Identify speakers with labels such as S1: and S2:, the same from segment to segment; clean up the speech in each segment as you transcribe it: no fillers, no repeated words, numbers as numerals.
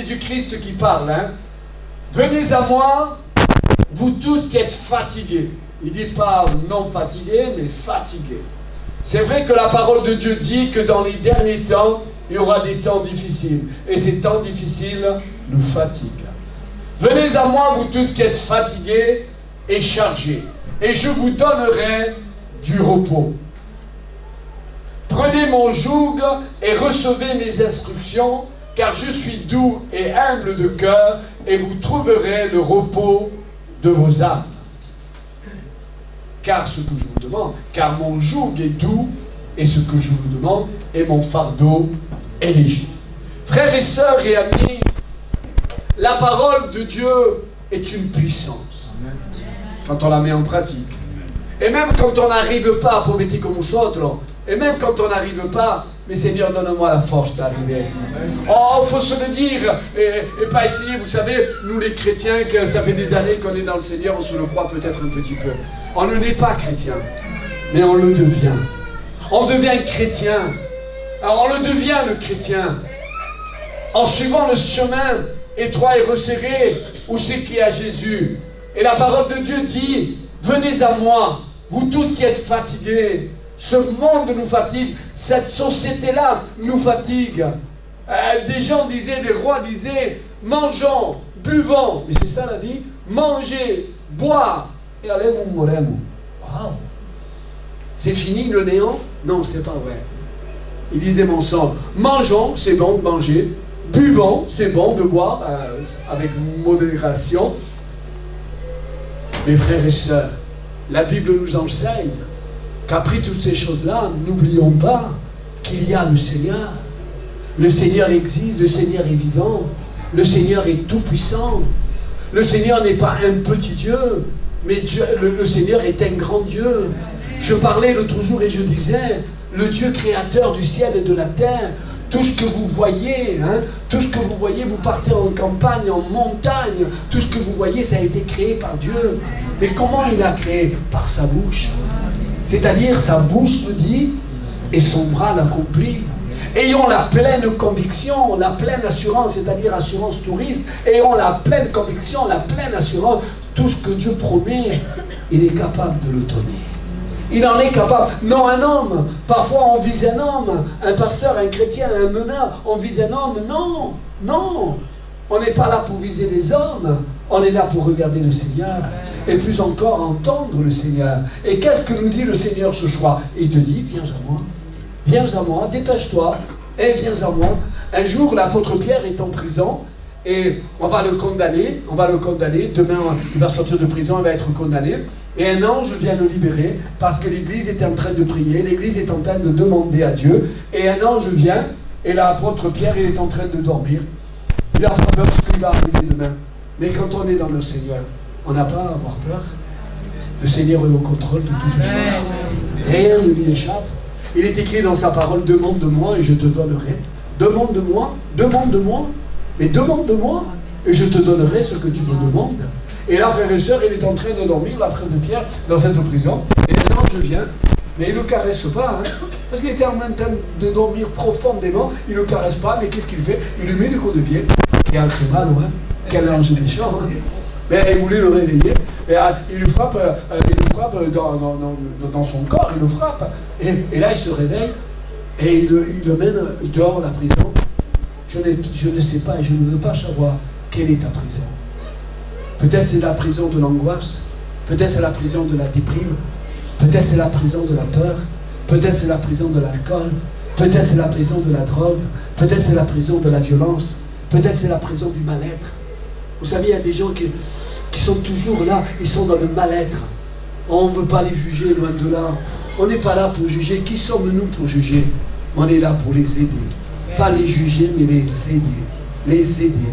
S1: Jésus-Christ qui parle. Hein. Venez à moi, vous tous qui êtes fatigués. Il ne dit pas non fatigués, mais fatigués. C'est vrai que la parole de Dieu dit que dans les derniers temps, il y aura des temps difficiles. Et ces temps difficiles nous fatiguent. Venez à moi, vous tous qui êtes fatigués et chargés, et je vous donnerai du repos. Prenez mon joug et recevez mes instructions, car je suis doux et humble de cœur, et vous trouverez le repos de vos âmes. Car ce que je vous demande, car mon joug est doux, et ce que je vous demande, et mon fardeau est léger. Frères et sœurs et amis, la parole de Dieu est une puissance quand on la met en pratique. Et même quand on n'arrive pas à promettre comme nosotros, et même quand on n'arrive pas, mais Seigneur, donne-moi la force d'arriver. Oh, il faut se le dire, et pas essayer, vous savez, nous les chrétiens, que ça fait des années qu'on est dans le Seigneur, on se le croit peut-être un petit peu. On ne l'est pas chrétien, mais on le devient. On devient chrétien. Alors on le devient le chrétien, en suivant le chemin étroit et resserré, où c'est qu'il y a Jésus. Et la parole de Dieu dit, venez à moi, vous tous qui êtes fatigués. Ce monde nous fatigue, cette société-là nous fatigue. Des gens disaient, des rois disaient, mangeons, buvons, mais c'est ça la vie, manger, boire, et allez mon moremo. Waouh! C'est fini le néant? Non, c'est pas vrai. Il disait mensonge. Mangeons, c'est bon de manger. Buvons, c'est bon de boire avec modération. Mes frères et sœurs, la Bible nous enseigne qu'après toutes ces choses-là, n'oublions pas qu'il y a le Seigneur. Le Seigneur existe, le Seigneur est vivant, le Seigneur est tout-puissant. Le Seigneur n'est pas un petit Dieu, mais Dieu, le Seigneur est un grand Dieu. Je parlais l'autre jour et je disais, le Dieu créateur du ciel et de la terre, tout ce que vous voyez, hein, tout ce que vous voyez, vous partez en campagne, en montagne, tout ce que vous voyez, ça a été créé par Dieu. Mais comment il a créé? Par sa bouche. C'est-à-dire, sa bouche me dit, et son bras l'accomplit. Ayons la pleine conviction, la pleine assurance, c'est-à-dire assurance touriste, ayons la pleine conviction, la pleine assurance, tout ce que Dieu promet, il est capable de le donner. Il en est capable. Non, un homme. Parfois, on vise un homme, un pasteur, un chrétien, un meneur. On vise un homme. Non, non. On n'est pas là pour viser les hommes. On est là pour regarder le Seigneur. Et plus encore, entendre le Seigneur. Et qu'est-ce que nous dit le Seigneur ce soir? Il te dit, viens à moi. Viens à moi, dépêche-toi. Et viens à moi. Un jour, l'apôtre Pierre est en prison. Et on va le condamner. Demain, il va sortir de prison, il va être condamné. Et un ange vient le libérer parce que l'église était en train de prier, l'église est en train de demander à Dieu. Et un ange vient, et l'apôtre Pierre, il est en train de dormir. Il n'a pas peur de ce qui va arriver demain. Mais quand on est dans le Seigneur, on n'a pas à avoir peur. Le Seigneur est au contrôle de toutes choses. Rien ne lui échappe. Il est écrit dans sa parole, demande de moi et je te donnerai. Demande de moi, mais demande de moi et je te donnerai ce que tu me demandes. Et là, frère et sœur, il est en train de dormir, l'après de Pierre, dans cette prison. Et un ange vient, mais il ne le caresse pas, hein, parce qu'il était en même temps de dormir profondément. Il ne le caresse pas, mais qu'est-ce qu'il fait? Il lui met des coups de pied. Il a très mal, ouais. Quel ange méchant, hein. Mais il voulait le réveiller. Et, il le frappe, dans son corps, il le frappe. Et là, il se réveille, et il le mène dehors de la prison. Je ne sais pas, et je ne veux pas savoir quelle est ta prison. Peut-être c'est la prison de l'angoisse, peut-être c'est la prison de la déprime, peut-être c'est la prison de la peur, peut-être c'est la prison de l'alcool, peut-être c'est la prison de la drogue, peut-être c'est la prison de la violence, peut-être c'est la prison du mal-être. Vous savez, il y a des gens qui sont toujours là, ils sont dans le mal-être. On ne veut pas les juger, loin de là. On n'est pas là pour juger. Qui sommes-nous pour juger? On est là pour les aider. Pas les juger, mais les aider. Les aider.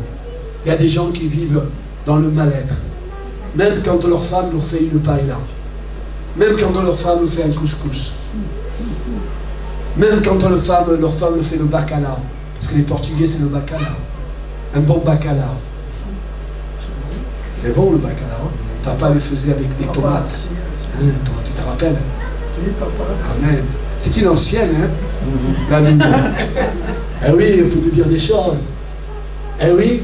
S1: Il y a des gens qui vivent dans le mal-être. Même quand leur femme leur fait une paella. Même quand leur femme leur fait un couscous. Même quand leur femme leur fait le bacalao. Parce que les Portugais, c'est le bacalao. Un bon bacalao. C'est bon le bacalao. Papa le faisait avec des tomates. Hein, tu te rappelles? Oui, papa. Amen. C'est une ancienne, hein? La Bible. Eh oui, on peut nous dire des choses. Eh oui,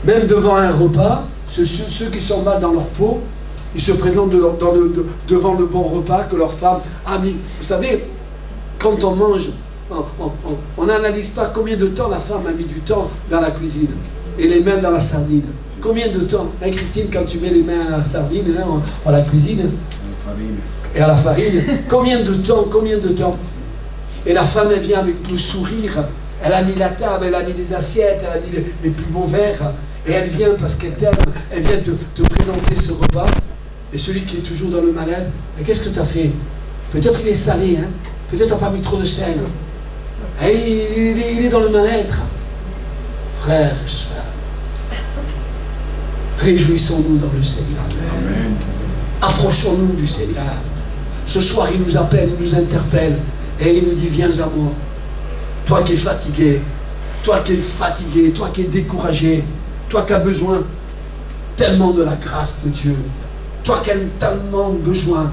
S1: même devant un repas, ceux qui sont mal dans leur peau, ils se présentent devant le bon repas que leur femme a mis. Vous savez, quand on mange, on n'analyse pas combien de temps la femme a mis du temps dans la cuisine et les mains dans la sardine. Combien de temps, hein, Christine, quand tu mets les mains à la sardine, hein, à la cuisine et à la farine, combien de temps? Et la femme, elle vient avec le sourire, elle a mis la table, elle a mis des assiettes, elle a mis les plus beaux verres, et elle vient parce qu'elle t'aime, elle vient te présenter ce repas. Et celui qui est toujours dans le mal-être, mais qu'est-ce que tu as fait? Peut-être qu'il est salé, hein? Peut-être tu n'as pas mis trop de sel. Et il est dans le mal-être. Frères et sœurs, réjouissons-nous dans le Seigneur. Amen. Approchons-nous du Seigneur. Ce soir, il nous appelle, il nous interpelle, et il nous dit, viens à moi. Toi qui es fatigué, toi qui es découragé, toi qui as besoin tellement de la grâce de Dieu, toi qui as tellement besoin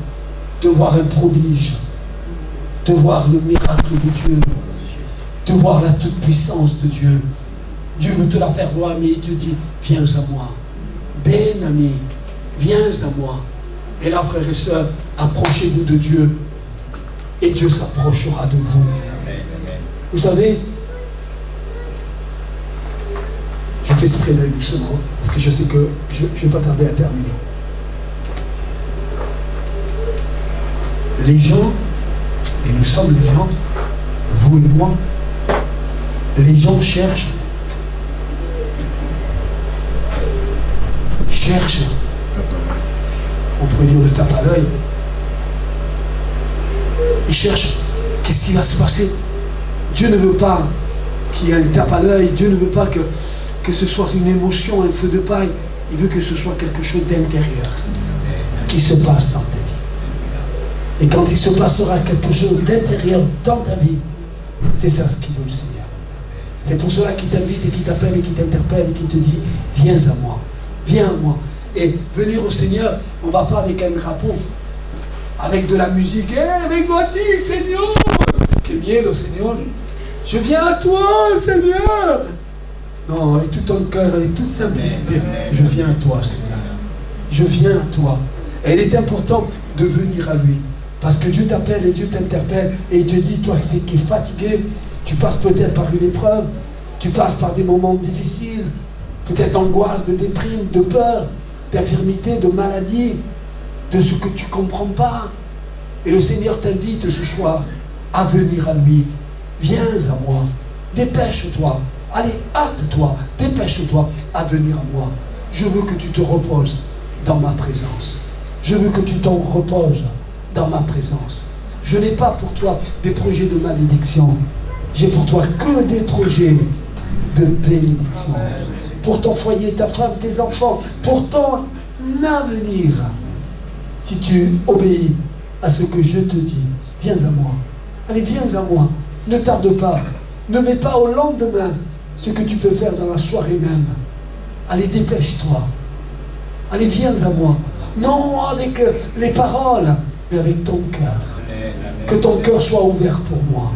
S1: de voir un prodige, de voir le miracle de Dieu, de voir la toute-puissance de Dieu. Dieu veut te la faire voir, mais il te dit, viens à moi. Ben ami, viens à moi. Et là, frères et sœurs, approchez-vous de Dieu, et Dieu s'approchera de vous. Vous savez, je fais ce prélude doucement, parce que je sais que je ne vais pas tarder à terminer. Les gens, et nous sommes les gens, vous et moi, les gens cherchent, on pourrait dire le tape à l'œil, ils cherchent, qu'est-ce qui va se passer? Dieu ne veut pas qu'il y ait un tape à l'œil, Dieu ne veut pas que ce soit une émotion, un feu de paille, il veut que ce soit quelque chose d'intérieur qui se passe dans ta vie. Et quand il se passera quelque chose d'intérieur dans ta vie, c'est ça ce qu'il veut le Seigneur. C'est pour cela qu'il t'invite et qu'il t'appelle et qu'il t'interpelle et qu'il te dit, viens à moi, viens à moi. Et venir au Seigneur, on ne va pas avec un drapeau, avec de la musique, avec moi, Seigneur, que miedo, Seigneur. Je viens à toi, Seigneur. Non, avec tout ton cœur, avec toute simplicité, je viens à toi, Seigneur. Je viens à toi. Et il est important de venir à lui. Parce que Dieu t'appelle et Dieu t'interpelle et il te dit, toi qui es fatigué, tu passes peut-être par une épreuve, tu passes par des moments difficiles, peut-être d'angoisse, de déprime, de peur, d'infirmité, de maladie, de ce que tu ne comprends pas. Et le Seigneur t'invite ce soir à venir à lui. Viens à moi, dépêche-toi, allez, hâte-toi, dépêche-toi à venir à moi. Je veux que tu te reposes dans ma présence. Je veux que tu t'en reposes dans ma présence. Je n'ai pas pour toi des projets de malédiction. J'ai pour toi que des projets de bénédiction. Pour ton foyer, ta femme, tes enfants, pour ton avenir. Si tu obéis à ce que je te dis, viens à moi. Allez, viens à moi. Ne tarde pas. Ne mets pas au lendemain ce que tu peux faire dans la soirée même. Allez, dépêche-toi. Allez, viens à moi. Non avec les paroles, mais avec ton cœur. Que ton cœur soit ouvert pour moi.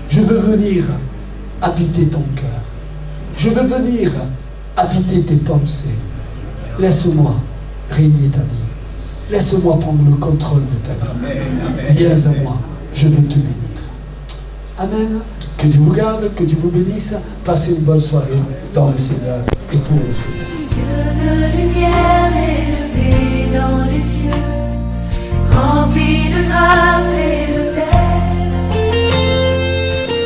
S1: Je veux venir habiter ton cœur. Je veux venir habiter tes pensées. Laisse-moi régner ta vie. Laisse-moi prendre le contrôle de ta vie. Viens à moi. Je veux te bénir. Amen. Que Dieu vous garde, que Dieu vous bénisse. Passez une bonne soirée dans le Seigneur et pour le Seigneur.
S2: Dieu de lumière élevé dans les cieux, rempli de grâce et de paix,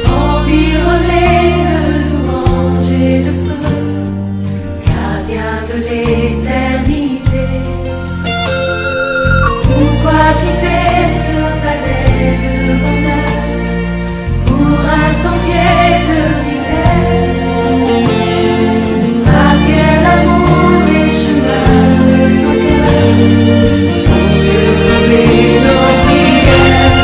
S2: environné de louanges et de feu, gardien de l'éternité. Pourquoi quitter ce palais de bonheur pour un sentier de misère? Par quel amour les chemins de ton cœur ont se trouver nos prières.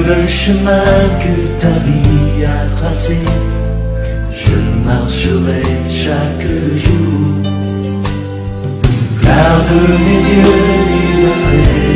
S3: le chemin que ta vie a tracé, je marcherai chaque jour. Garde mes yeux les attraits